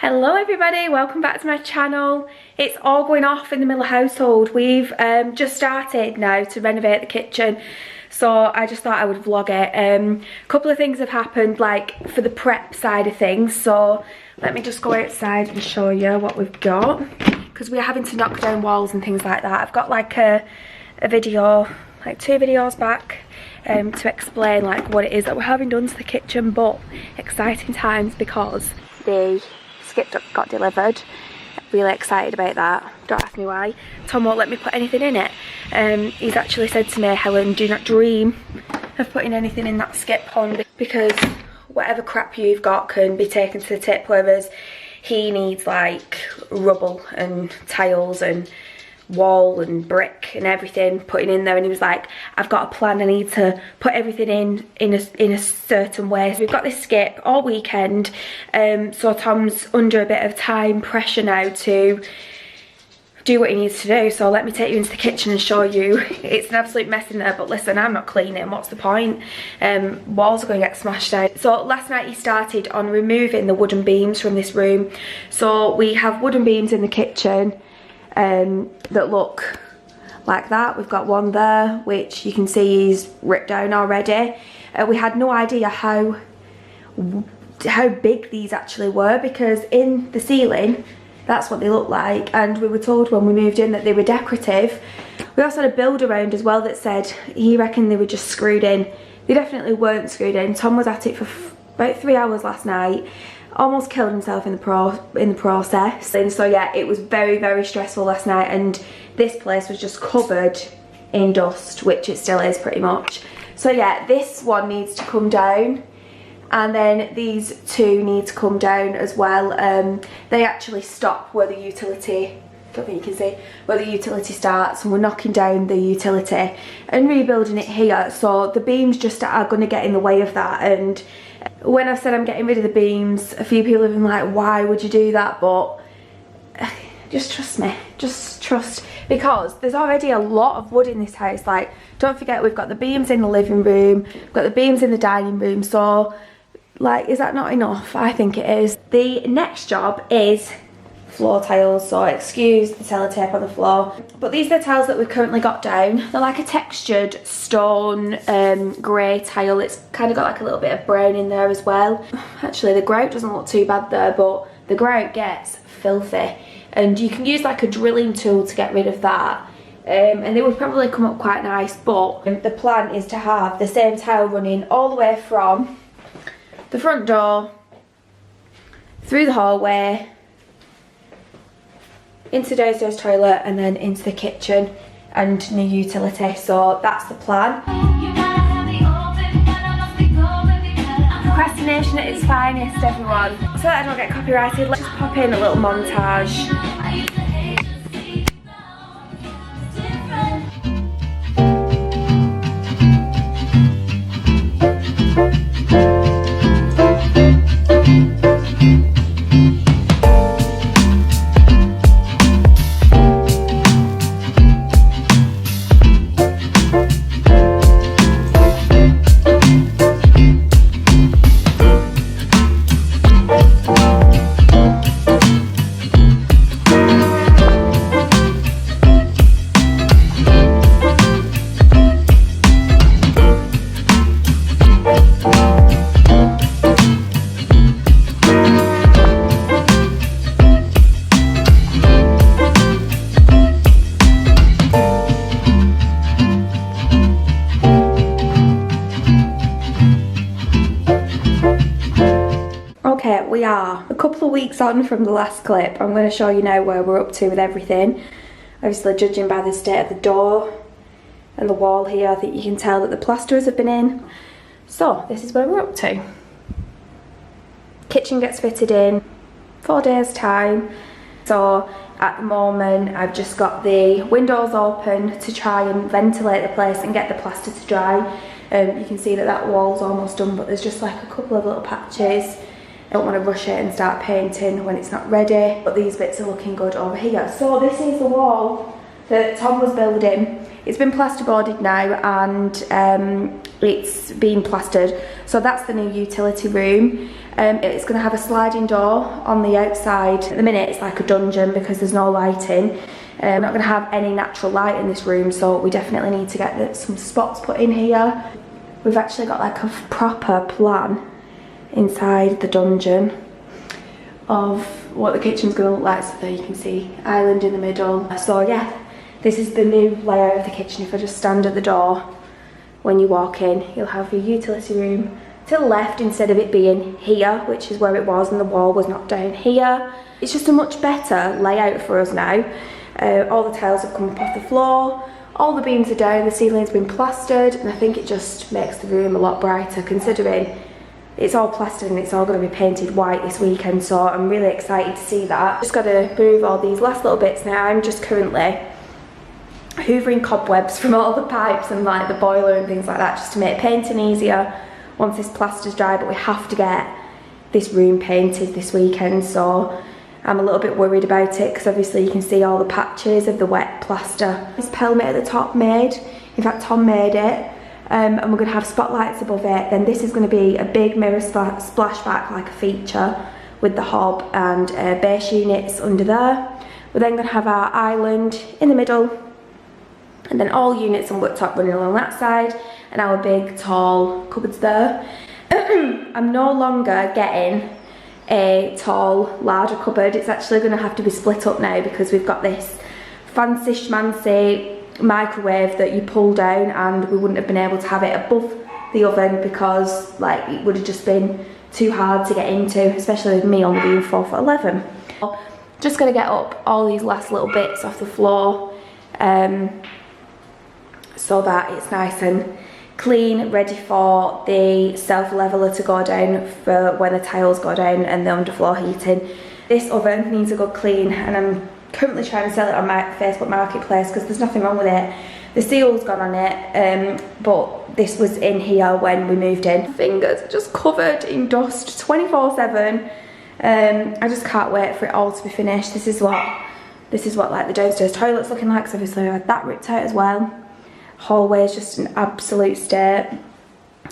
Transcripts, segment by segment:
Hello everybody, welcome back to my channel. It's all going off in the Miller household. We've just started now to renovate the kitchen, so I just thought I would vlog it. A couple of things have happened, like for the prep side of things, so let me just go outside and show you what we've got, because we're having to knock down walls and things like that. I've got like a video, like 2 videos back to explain like what it is that we're having done to the kitchen, but exciting times because the skip got delivered. Really excited about that. Don't ask me why. Tom won't let me put anything in it. He's actually said to me, Helen, do not dream of putting anything in that skip pond, because whatever crap you've got can be taken to the tip, whereas he needs like rubble and tiles and wall and brick and everything putting in there. And he was like, I've got a plan, I need to put everything in a certain way. So we've got this skip all weekend, so Tom's under a bit of time pressure now to do what he needs to do. So let me take you into the kitchen and show you. It's an absolute mess in there, but listen, I'm not cleaning, what's the point? Walls are going to get smashed out. So last night he started on removing the wooden beams from this room. So we have wooden beams in the kitchen that look like that. We've got one there which you can see is ripped down already. We had no idea how big these actually were, because in the ceiling that's what they look like, and we were told when we moved in that they were decorative. We also had a build around as well that said he reckoned they were just screwed in. They definitely weren't screwed in. Tom was at it for about 3 hours last night, almost killed himself in the process. And so yeah, it was very stressful last night, and this place was just covered in dust, which it still is pretty much. So yeah, this one needs to come down, and then these 2 need to come down as well. They actually stop where the utility, don't think you can see, where the utility starts, and we're knocking down the utility and rebuilding it here. So the beams just are going to get in the way of that. And when I said I'm getting rid of the beams, a few people have been like, why would you do that? But just trust me, just trust, because there's already a lot of wood in this house. Like, don't forget, we've got the beams in the living room, we've got the beams in the dining room, so like, is that not enough? I think it is. The next job is floor tiles, so excuse the sellotape on the floor, but these are the tiles that we've currently got down. They're like a textured stone grey tile. It's kind of got like a little bit of brown in there as well. Actually the grout doesn't look too bad there, but the grout gets filthy, and you can use like a drilling tool to get rid of that, and they would probably come up quite nice. But the plan is to have the same tile running all the way from the front door, through the hallway, into the downstairs toilet, and then into the kitchen and new utility. So that's the plan. Procrastination at its finest, everyone. So that I don't get copyrighted, let's just pop in a little montage. Okay, we are a couple of weeks on from the last clip. I'm going to show you now where we're up to with everything. Obviously, judging by the state of the door and the wall here, I think you can tell that the plasterers have been in. So this is where we're up to. Kitchen gets fitted in 4 days time. So at the moment I've just got the windows open to try and ventilate the place and get the plaster to dry. You can see that that wall's almost done, but there's just like a couple of little patches. I don't want to rush it and start painting when it's not ready, but these bits are looking good over here. So this is the wall that Tom was building. It's been plasterboarded now, and it's been plastered. So that's the new utility room. It's going to have a sliding door on the outside. At the minute it's like a dungeon because there's no lighting. We're not going to have any natural light in this room, so we definitely need to get some spots put in here. We've actually got like a proper plan inside the dungeon of what the kitchen's going to look like, so there you can see island in the middle. So yeah, this is the new layout of the kitchen. If I just stand at the door, when you walk in, you'll have your utility room to the left instead of it being here, which is where it was, and the wall was knocked down here. It's just a much better layout for us now. All the tiles have come up off the floor, all the beams are down, the ceiling's been plastered, and I think it just makes the room a lot brighter considering it's all plastered and it's all going to be painted white this weekend, so I'm really excited to see that. Just got to move all these last little bits now. I'm just currently hoovering cobwebs from all the pipes and like the boiler and things like that, just to make painting easier once this plaster's dry, but we have to get this room painted this weekend, so I'm a little bit worried about it because obviously you can see all the patches of the wet plaster. This pelmet at the top made, in fact Tom made it, and we're going to have spotlights above it. Then this is going to be a big mirror splashback like a feature with the hob and base units under there. We're then going to have our island in the middle, and then all units and worktop running along that side, and our big tall cupboards there. I'm no longer getting a tall larger cupboard. It's actually going to have to be split up now because we've got this fancy schmancy microwave that you pull down, and we wouldn't have been able to have it above the oven because like it would have just been too hard to get into, especially with me only being 4'11". Just going to get up all these last little bits off the floor so that it's nice and clean, ready for the self-leveler to go down for when the tiles go down and the underfloor heating. This oven needs a good clean, and I'm currently trying to sell it on my Facebook Marketplace because there's nothing wrong with it. The seal's gone on it, but this was in here when we moved in. Fingers are just covered in dust 24/7. I just can't wait for it all to be finished. This is what like the downstairs toilet's looking like, so obviously I had that ripped out as well. Hallway is just an absolute state.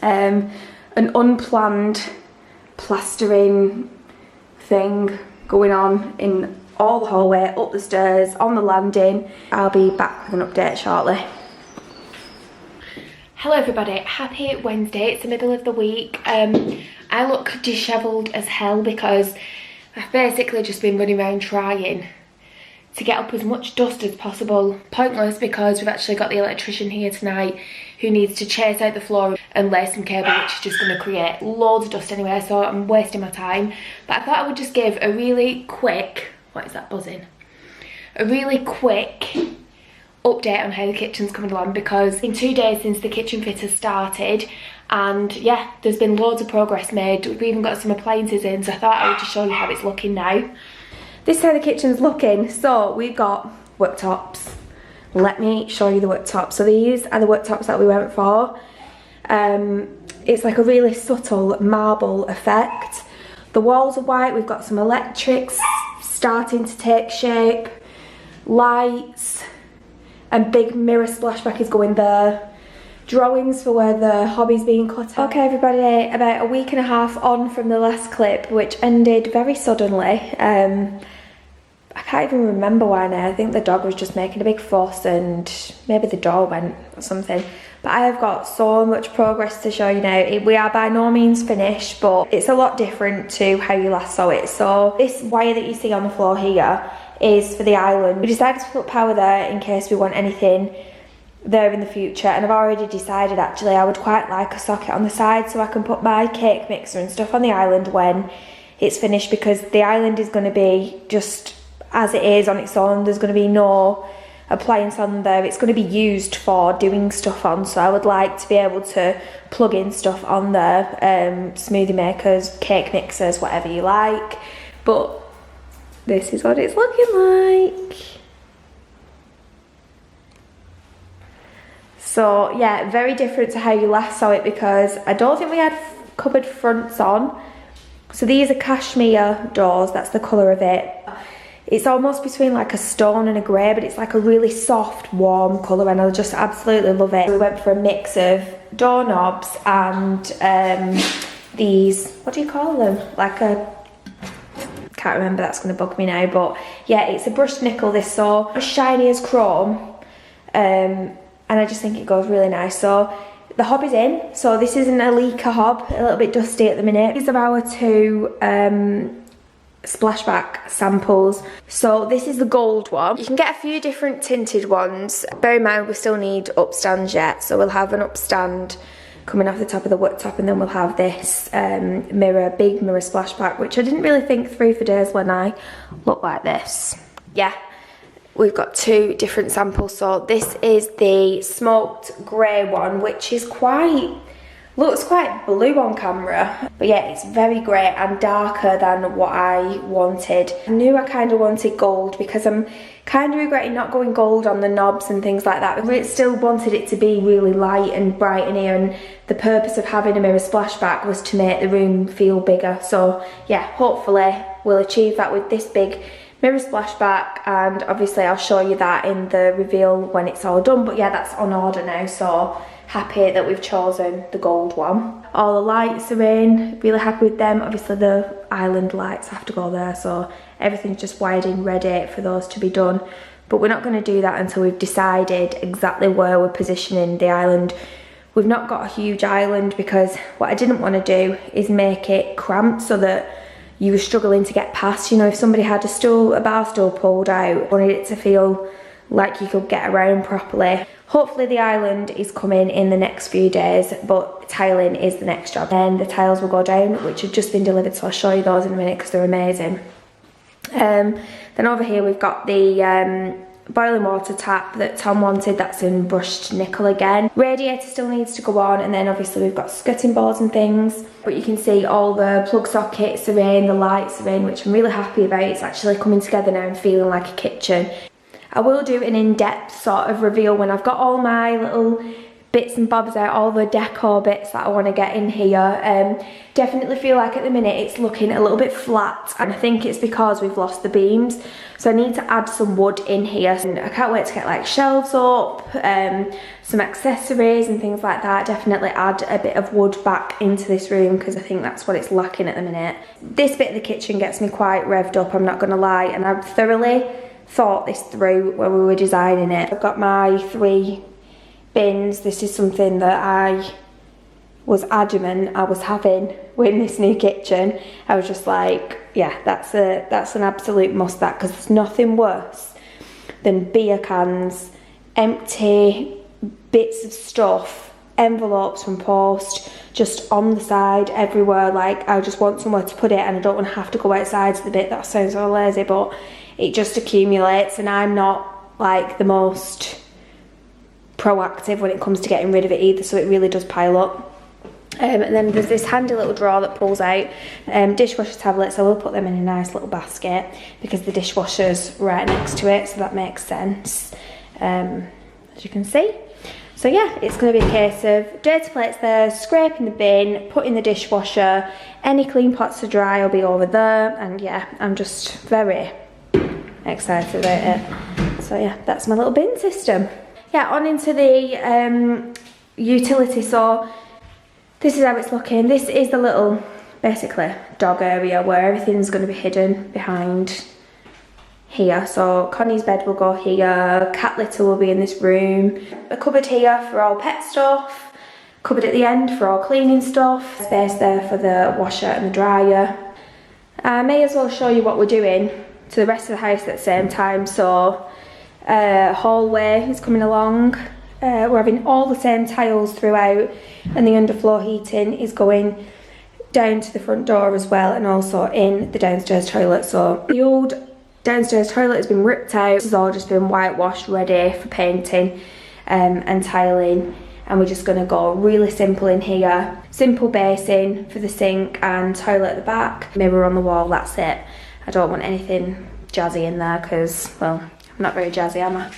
An unplanned plastering thing going on in all the hallway, up the stairs, on the landing. I'll be back with an update shortly. Hello everybody, happy Wednesday. It's the middle of the week. I look dishevelled as hell because I've basically just been running around trying to get up as much dust as possible. Pointless because we've actually got the electrician here tonight who needs to chase out the floor and lay some cable, which is just going to create loads of dust anyway, so I'm wasting my time. But I thought I would just give a really quick, what is that buzzing? A really quick update on how the kitchen's coming along, because it's been 2 days since the kitchen fit has started, and yeah, there's been loads of progress made. We've even got some appliances in, so I thought I would just show you how it's looking now. This is how the kitchen's looking. So we've got worktops. Let me show you the worktops. So these are the worktops that we went for. It's like a really subtle marble effect. The walls are white. We've got some electrics starting to take shape, lights, and big mirror splashback is going there. Drawings for where the hobby's being cut out. Okay everybody, about a week and a half on from the last clip, which ended very suddenly. I can't even remember why now. I think the dog was just making a big fuss and maybe the door went or something. But I have got so much progress to show you now. We are by no means finished, but it's a lot different to how you last saw it. So this wire that you see on the floor here is for the island. We decided to put power there in case we want anything there in the future, and I've already decided actually I would quite like a socket on the side so I can put my cake mixer and stuff on the island when it's finished, because the island is going to be just as it is on its own. There's going to be no appliance on there. It's going to be used for doing stuff on, so I would like to be able to plug in stuff on there, smoothie makers, cake mixers, whatever you like. But this is what it's looking like. So yeah, very different to how you last saw it, because I don't think we had cupboard fronts on. So these are cashmere doors, that's the colour of it. It's almost between like a stone and a grey, but it's like a really soft, warm colour, and I just absolutely love it. We went for a mix of doorknobs and these, what do you call them? Like a, can't remember, that's going to bug me now, but yeah, it's a brushed nickel, this, so shiny as chrome, and I just think it goes really nice. So the hob is in, so this isn't a leaker hob, a little bit dusty at the minute. These are our two splashback samples. So this is the gold one. You can get a few different tinted ones. Bear in mind we still need upstands yet, so we'll have an upstand coming off the top of the worktop, and then we'll have this mirror, big mirror splashback, which I didn't really think through for days when I look like this. Yeah, we've got two different samples. So this is the smoked grey one, which is looks quite blue on camera, but yeah, it's very grey and darker than what I wanted. I knew I kind of wanted gold because I'm kind of regretting not going gold on the knobs and things like that. I still wanted it to be really light and bright in here, and the purpose of having a mirror splashback was to make the room feel bigger. So yeah, hopefully we'll achieve that with this big mirror splashback, and obviously I'll show you that in the reveal when it's all done. But yeah, that's on order now, so happy that we've chosen the gold one. All the lights are in, really happy with them. Obviously the island lights have to go there, so everything's just wired in, ready for those to be done. But we're not going to do that until we've decided exactly where we're positioning the island. We've not got a huge island because what I didn't want to do is make it cramped so that you were struggling to get past. You know, if somebody had a bar stool pulled out, I wanted it to feel like you could get around properly. Hopefully the island is coming in the next few days, but tiling is the next job. Then the tiles will go down, which have just been delivered, so I'll show you those in a minute because they're amazing. Then over here we've got the boiling water tap that Tom wanted, that's in brushed nickel again. Radiator still needs to go on, and then obviously we've got skirting boards and things. But you can see all the plug sockets are in, the lights are in, which I'm really happy about. It's actually coming together now and feeling like a kitchen. I will do an in-depth sort of reveal when I've got all my little bits and bobs out, all the decor bits that I want to get in here. Definitely feel like at the minute it's looking a little bit flat, and I think it's because we've lost the beams. So I need to add some wood in here, and I can't wait to get like shelves up, some accessories and things like that. Definitely add a bit of wood back into this room because I think that's what it's lacking at the minute. This bit of the kitchen gets me quite revved up, I'm not going to lie, and I've thoroughly thought this through when we were designing it. I've got my 3 bins. This is something that I was adamant I was having with this new kitchen. I was just like, yeah, that's an absolute must, that, because there's nothing worse than beer cans, empty bits of stuff, envelopes from post just on the side everywhere. Like, I just want somewhere to put it, and I don't want to have to go outside to the bit. That sounds so lazy, but it just accumulates, and I'm not like the most proactive when it comes to getting rid of it either, so it really does pile up. And then there's this handy little drawer that pulls out dishwasher tablets. I will put them in a nice little basket because the dishwasher's right next to it, so that makes sense, as you can see. So yeah, it's going to be a case of dirty plates there, scraping the bin, put in the dishwasher, any clean pots to dry will be over there, and yeah, I'm just very excited about it. So yeah, that's my little bin system. Yeah, on into the utility. So this is how it's looking. This is the little, basically, dog area where everything's going to be hidden behind here. So Connie's bed will go here, cat litter will be in this room, a cupboard here for all pet stuff, cupboard at the end for all cleaning stuff, space there for the washer and the dryer. I may as well show you what we're doing to the rest of the house at the same time. So hallway is coming along. We're having all the same tiles throughout, and the underfloor heating is going down to the front door as well, and also in the downstairs toilet. So the old downstairs toilet has been ripped out. This has all just been whitewashed, ready for painting and tiling, and we're just going to go really simple in here. Simple basin for the sink and toilet at the back, mirror on the wall, that's it. I don't want anything jazzy in there because, well, I'm not very jazzy, am I?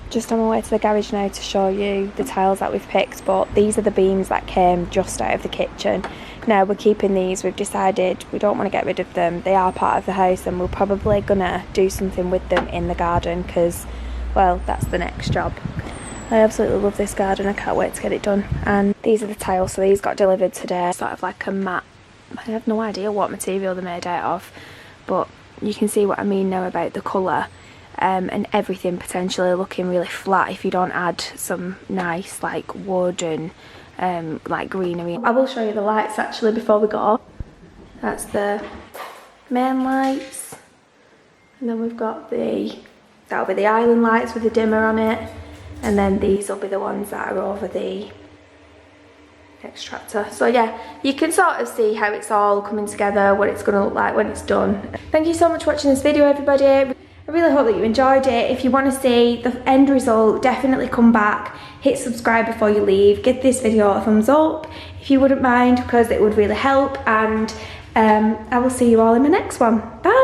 Just on my way to the garage now to show you the tiles that we've picked, but these are the beams that came just out of the kitchen. Now we're keeping these. We've decided we don't want to get rid of them. They are part of the house, and we're probably gonna do something with them in the garden because, well, that's the next job. I absolutely love this garden. I can't wait to get it done. And these are the tiles, so these got delivered today. Sort of like a matte, I have no idea what material they're made out of, but you can see what I mean now about the colour, and everything potentially looking really flat if you don't add some nice like wood and like greenery. I will show you the lights actually before we go. That's the main lights, and then we've got that'll be the island lights with the dimmer on it, and then these will be the ones that are over the extractor. So yeah, you can sort of see how it's all coming together, what it's going to look like when it's done. Thank you so much for watching this video, everybody. I really hope that you enjoyed it. If you want to see the end result, definitely come back, hit subscribe before you leave, give this video a thumbs up if you wouldn't mind, because it would really help, and I will see you all in my next one. Bye.